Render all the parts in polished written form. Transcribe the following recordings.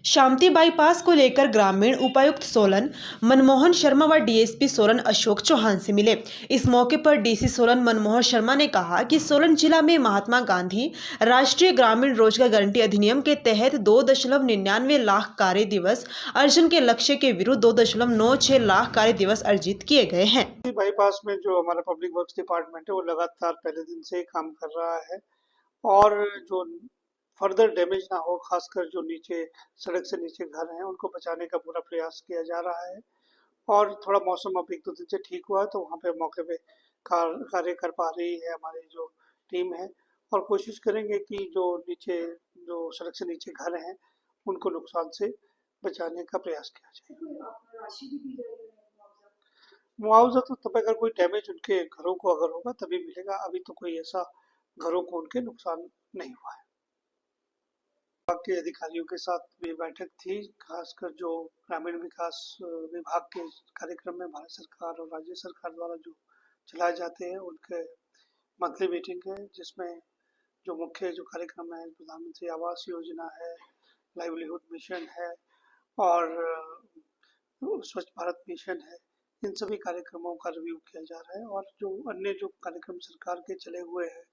शांति bypass को लेकर ग्रामीण उपायुक्त सोलन मनमोहन शर्मा व डीएसपी सोलन अशोक चौहान से मिले। इस मौके पर डीसी सोलन मनमोहन शर्मा ने कहा कि सोलन जिला में महात्मा गांधी राष्ट्रीय ग्रामीण रोजगार गारंटी अधिनियम के तहत 2.99 लाख कार्य दिवस अर्जन के लक्ष्य के विरुद्ध 2.96 लाख कार्य दिवस अर्जित किए गए हैं। बाईपास में जो हमारा पब्लिक वर्क्स डिपार्टमेंट है वो लगातार पहले दिन से ही काम कर रहा है और जो फर्दर डैमेज ना हो, खासकर जो नीचे सड़क से नीचे घर हैं उनको बचाने का पूरा प्रयास किया जा रहा है। और थोड़ा मौसम अब 1-2 दिन से ठीक हुआ है तो वहाँ पे मौके पे कार्य कर पा रही है हमारी जो टीम है, और कोशिश करेंगे कि जो सड़क से नीचे घर हैं उनको नुकसान से बचाने का प्रयास किया जाए। मुआवजा तो तब अगर कोई डैमेज उनके घरों को अगर होगा तभी मिलेगा। अभी तो कोई ऐसा घरों को उनके नुकसान नहीं हुआ है। विभाग के अधिकारियों के साथ भी बैठक थी, खासकर जो ग्रामीण विकास विभाग के कार्यक्रम में भारत सरकार और राज्य सरकार द्वारा जो चलाए जाते हैं उनके मंथली मीटिंग है, जिसमें जो मुख्य जो कार्यक्रम है प्रधानमंत्री आवास योजना है, लाइवलीहुड मिशन है और स्वच्छ भारत मिशन है, इन सभी कार्यक्रमों का रिव्यू किया जा रहा है। और जो अन्य जो कार्यक्रम सरकार के चले हुए हैं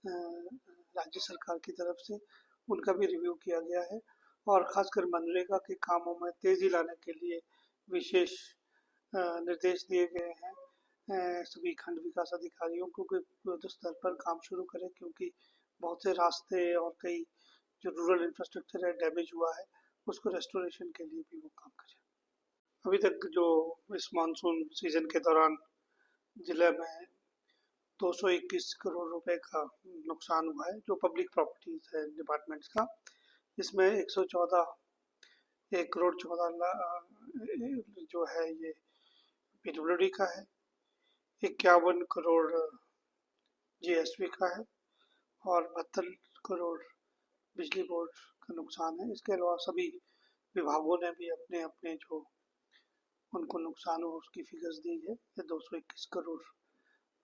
राज्य सरकार की तरफ से, उनका भी रिव्यू किया गया है। और खासकर मनरेगा के कामों में तेजी लाने के लिए विशेष निर्देश दिए गए हैं सभी खंड विकास अधिकारियों को कि युद्ध स्तर पर काम शुरू करें, क्योंकि बहुत से रास्ते और कई जो रूरल इंफ्रास्ट्रक्चर है डैमेज हुआ है, उसको रेस्टोरेशन के लिए भी वो काम करें। अभी तक जो इस मानसून सीजन के दौरान जिले में 221 करोड़ रुपए का नुकसान हुआ है जो पब्लिक प्रॉपर्टीज है डिपार्टमेंट्स का। इसमें 1 करोड़ 14 लाख जो है ये पीडब्ल्यूडी का है, 51 करोड़ जीएसबी का है और 72 करोड़ बिजली बोर्ड का नुकसान है। इसके अलावा सभी विभागों ने भी अपने अपने जो उनको नुकसान हो उसकी फिगर्स दी है। ये 221 करोड़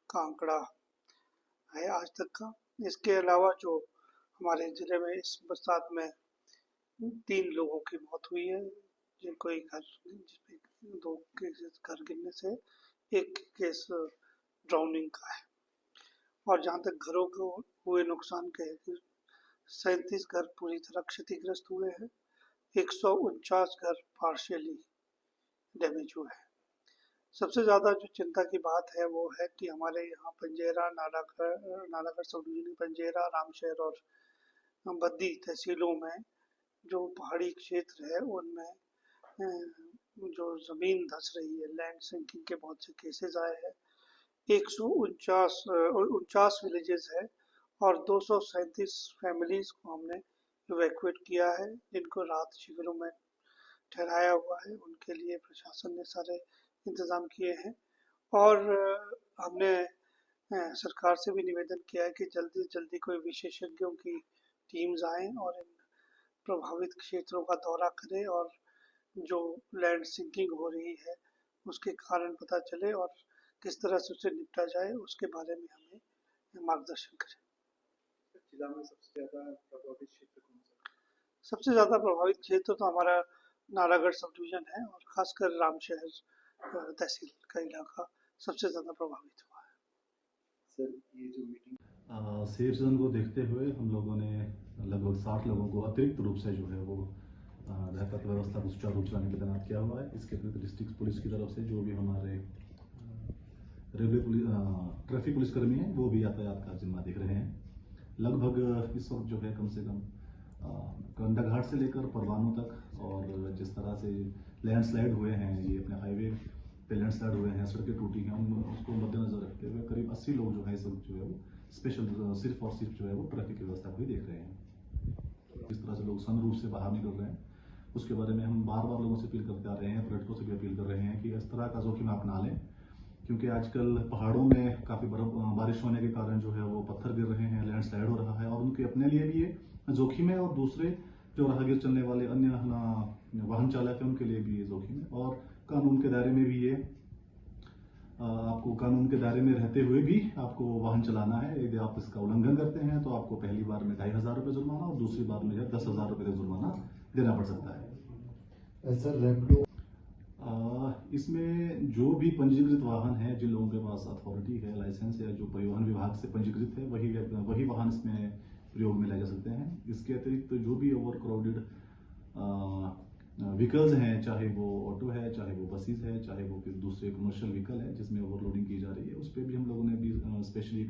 का आंकड़ा है आज तक का। इसके अलावा जो हमारे जिले में इस बरसात में 3 लोगों की मौत हुई है, जिनको जिसमें 2 केसेस घर गिरने से, 1 केस ड्राउनिंग का है। और जहाँ तक घरों को हुए नुकसान के 37 घर पूरी तरह क्षतिग्रस्त हुए हैं, 149 घर पार्शियली डैमेज हुए हैं। सबसे ज़्यादा जो चिंता की बात है वो है कि हमारे यहाँ पंजेरा, नालागढ़ सब डिवीजन, पंजेरा, रामशहर और बद्दी तहसीलों में जो पहाड़ी क्षेत्र है उनमें जो ज़मीन धंस रही है, लैंड सिंकिंग के बहुत से केसेस आए हैं। 149 विलेजेस है और 237 फैमिलीज को हमने इवैक्यूएट किया है, जिनको राहत शिविरों में ठहराया हुआ है। उनके लिए प्रशासन ने सारे इंतज़ाम किए हैं और हमने सरकार से भी निवेदन किया है कि जल्दी से जल्दी कोई विशेषज्ञों की टीम्स आएँ और इन प्रभावित क्षेत्रों का दौरा करें और जो लैंड सिंकिंग हो रही है उसके कारण पता चले और किस तरह से उससे निपटा जाए, उसके बारे में हमें मार्गदर्शन करें। जिला में सबसे ज़्यादा प्रभावित क्षेत्र कौन सा? सबसे ज़्यादा प्रभावित क्षेत्र तो हमारा नालागढ़ सब डिवीजन है और खासकर रामशहर तहसील का इलाका सबसे ज़्यादा प्रभावित हुआ है। सर, ये जो मीटिंग सेफ जोन को देखते हुए हम लोगों ने लगभग 60 लोगों को अतिरिक्त रूप से जो है वो बेहतर व्यवस्था को सुचारू रूप से लाने के लिए तैनात किया हुआ है। इसके अतिरिक्त डिस्ट्रिक्ट पुलिस की तरफ से जो भी हमारे रेलवे ट्रैफिक पुलिसकर्मी हैं वो भी यातायात का जिम्मा देख रहे हैं। लगभग इस वक्त जो है कम से कम कंडाघाट से लेकर परवानों तक, और जिस तरह से लैंडस्लाइड हुए हैं, ये अपने हाईवे पे लैंडस्लाइड हुए हैं, सड़कें टूटी हैं, उसको मद्देनजर रखते हुए करीब 80 लोग जो है इस वक्त जो है वो स्पेशल सिर्फ और सिर्फ जो है वो ट्रैफिक की व्यवस्था को ही देख रहे हैं। इस तरह से लोग सन रूप से बाहर निकल रहे हैं, उसके बारे में हम बार बार लोगों से अपील करते आ रहे हैं, पर्यटकों से भी अपील कर रहे हैं कि इस तरह का जोखिम अपना लें, क्योंकि आजकल पहाड़ों में काफ़ी बारिश होने के कारण जो है वो पत्थर गिर रहे हैं, लैंडस्लाइड हो रहा है और उनके अपने लिए भी ये जोखिम है और दूसरे जो राहगीर चलने वाले अन्य वाहन चालक है उनके लिए भी ये जोखिम है। और कानून के दायरे में भी ये आपको कानून के दायरे में रहते हुए भी आपको वाहन चलाना है। यदि आप इसका उल्लंघन करते हैं तो आपको पहली बार में 2500 रुपये जुर्माना और दूसरी बार में 10,000 रुपये का जुर्माना देना पड़ सकता है। सर रैपिडो इसमें जो भी पंजीकृत वाहन है, जिन लोगों के पास अथॉरिटी है, लाइसेंस है, जो परिवहन विभाग से पंजीकृत है, वही वाहन इसमें प्रयोग में लाए जा सकते हैं। इसके अतिरिक्त जो भी ओवर क्राउडेड व्हीकल्स हैं, चाहे वो ऑटो है, चाहे वो बसेस है, चाहे वो दूसरे कमर्शियल व्हीकल है जिसमें ओवरलोडिंग की जा रही है, उस पर भी हम लोगों ने भी स्पेशली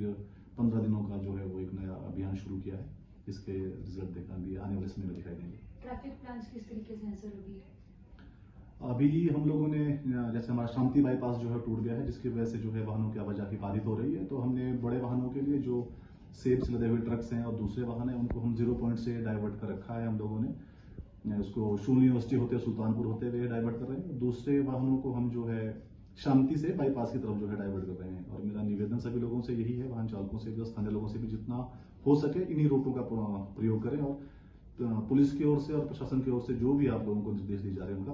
15 दिनों का जो है वो एक नया अभियान शुरू किया है। इसके रिजल्ट भी आने वाले समय में दिखाई देंगे। ट्रैफिक प्लान्स किस तरीके से हैं सर अभी हम लोगों ने जैसे हमारा शांति बाईपास जो है टूट गया है, जिसकी वजह से जो है वाहनों की आवाजाही बाधित हो रही है, तो हमने बड़े वाहनों के लिए जो सेब से लदे हुए ट्रक्स हैं और दूसरे वाहन हैं, उनको हम 0 पॉइंट से डाइवर्ट कर रखा है। हम लोगों ने उसको शूल यूनिवर्सिटी होते सुल्तानपुर होते हुए डाइवर्ट कर रहे हैं। दूसरे वाहनों को हम जो है शांति से बाईपास की तरफ जो है डाइवर्ट कर रहे हैं। और मेरा निवेदन सभी लोगों से यही है, वाहन चालकों से भी, स्थानीय लोगों से भी, जितना हो सके इन्हीं रूटों का प्रयोग करें और पुलिस की ओर से और प्रशासन की ओर से जो भी आप लोगों को निर्देश दिए जा रहे हैं उनका